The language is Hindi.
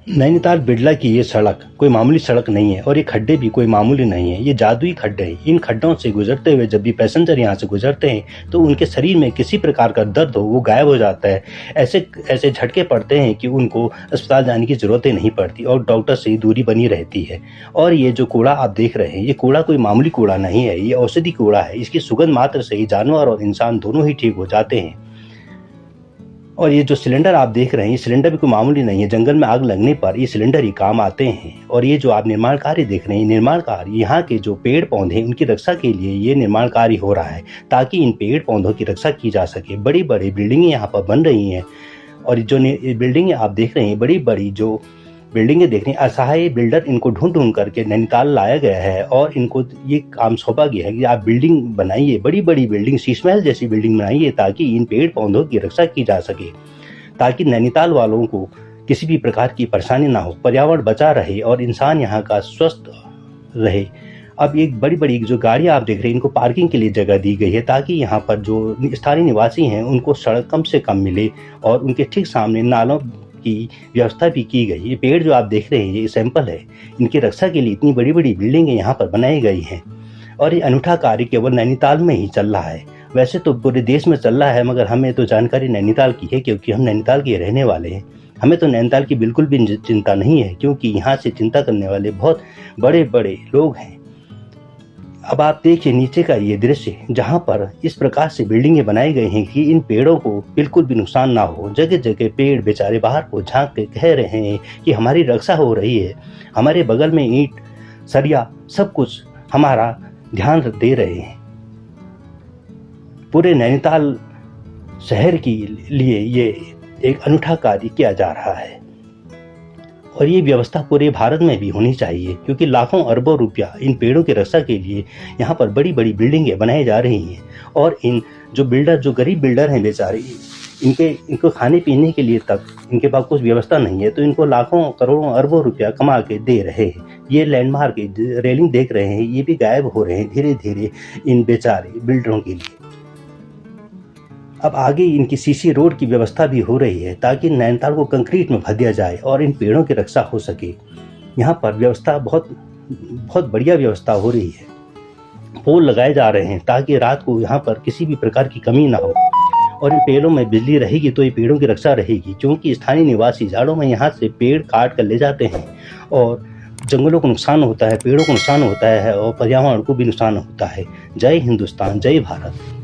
नैनीताल बिड़ला की ये सड़क कोई मामूली सड़क नहीं है और ये खड्डे भी कोई मामूली नहीं है। ये जादुई खड्डे हैं। इन खड्डों से गुजरते हुए जब भी पैसेंजर यहाँ से गुजरते हैं तो उनके शरीर में किसी प्रकार का दर्द हो वो गायब हो जाता है। ऐसे ऐसे झटके पड़ते हैं कि उनको अस्पताल जाने की ज़रूरत ही नहीं पड़ती और डॉक्टर से दूरी बनी रहती है। और ये जो कूड़ा आप देख रहे हैं, ये कूड़ा कोई मामूली कूड़ा नहीं है, ये औषधि कूड़ा है। इसकी सुगंध मात्र से ही जानवर और इंसान दोनों ही ठीक हो जाते हैं। और ये जो सिलेंडर आप देख रहे हैं, ये सिलेंडर भी कोई मामूली नहीं है। जंगल में आग लगने पर ये सिलेंडर ही काम आते हैं। और ये जो आप निर्माण कार्य देख रहे हैं, निर्माण कार्य यहाँ के जो पेड़ पौधे हैं उनकी रक्षा के लिए ये निर्माण कार्य हो रहा है, ताकि इन पेड़ पौधों की रक्षा की जा सके। बड़ी बड़ी बिल्डिंगें यहाँ पर बन रही हैं और जो बिल्डिंगें आप देख रहे हैं, बड़ी बड़ी जो बिल्डिंगें देख रही हैं, असहाय बिल्डर इनको ढूंढ ढूंढ करके नैनीताल लाया गया है और इनको ये काम सौंपा गया है कि आप बिल्डिंग बनाइए, बड़ी बड़ी बिल्डिंग, शीश महल जैसी बिल्डिंग बनाइए, ताकि इन पेड़ पौधों की रक्षा की जा सके, ताकि नैनीताल वालों को किसी भी प्रकार की परेशानी ना हो, पर्यावरण बचा रहे और इंसान यहाँ का स्वस्थ रहे। अब एक बड़ी बड़ी जो गाड़ियाँ आप देख रहे हैं, इनको पार्किंग के लिए जगह दी गई है, ताकि यहाँ पर जो स्थानीय निवासी हैं उनको सड़क कम से कम मिले और उनके ठीक सामने नालों की व्यवस्था भी की गई। ये पेड़ जो आप देख रहे हैं, ये सैंपल है, इनकी रक्षा के लिए इतनी बड़ी बड़ी बिल्डिंगें यहाँ पर बनाई गई हैं। और ये अनूठा कार्य केवल नैनीताल में ही चल रहा है। वैसे तो पूरे देश में चल रहा है, मगर हमें तो जानकारी नैनीताल की है, क्योंकि हम नैनीताल के रहने वाले हैं। हमें तो नैनीताल की बिल्कुल भी चिंता नहीं है, क्योंकि यहाँ से चिंता करने वाले बहुत बड़े बड़े लोग हैं। अब आप देखिए नीचे का ये दृश्य, जहाँ पर इस प्रकार से बिल्डिंगें बनाई गई हैं कि इन पेड़ों को बिल्कुल भी नुकसान ना हो। जगह जगह पेड़ बेचारे बाहर को झांक के कह रहे हैं कि हमारी रक्षा हो रही है। हमारे बगल में ईंट, सरिया, सब कुछ हमारा ध्यान दे रहे हैं। पूरे नैनीताल शहर के लिए ये एक अनूठा कार्य किया जा रहा है और ये व्यवस्था पूरे भारत में भी होनी चाहिए, क्योंकि लाखों अरबों रुपया इन पेड़ों की रक्षा के लिए यहाँ पर बड़ी बड़ी बिल्डिंगें बनाई जा रही हैं। और इन जो बिल्डर, जो गरीब बिल्डर हैं बेचारे, इनको खाने पीने के लिए तक इनके पास कुछ व्यवस्था नहीं है, तो इनको लाखों करोड़ों अरबों रुपया कमा के दे रहे हैं। ये लैंडमार्क रेलिंग देख रहे हैं, ये भी गायब हो रहे हैं धीरे धीरे इन बेचारे बिल्डरों के लिए। अब आगे इनकी सीसी रोड की व्यवस्था भी हो रही है, ताकि नैनीताल को कंक्रीट में भर दिया जाए और इन पेड़ों की रक्षा हो सके। यहाँ पर व्यवस्था बहुत बढ़िया व्यवस्था हो रही है। पोल लगाए जा रहे हैं ताकि रात को यहाँ पर किसी भी प्रकार की कमी ना हो। और इन पेड़ों में बिजली रहेगी तो ये पेड़ों की रक्षा रहेगी, क्योंकि स्थानीय निवासी जाड़ों में यहाँ से पेड़ काट कर ले जाते हैं और जंगलों को नुकसान होता है, पेड़ों को नुकसान होता है और पर्यावरण को भी नुकसान होता है। जय हिंदुस्तान, जय भारत।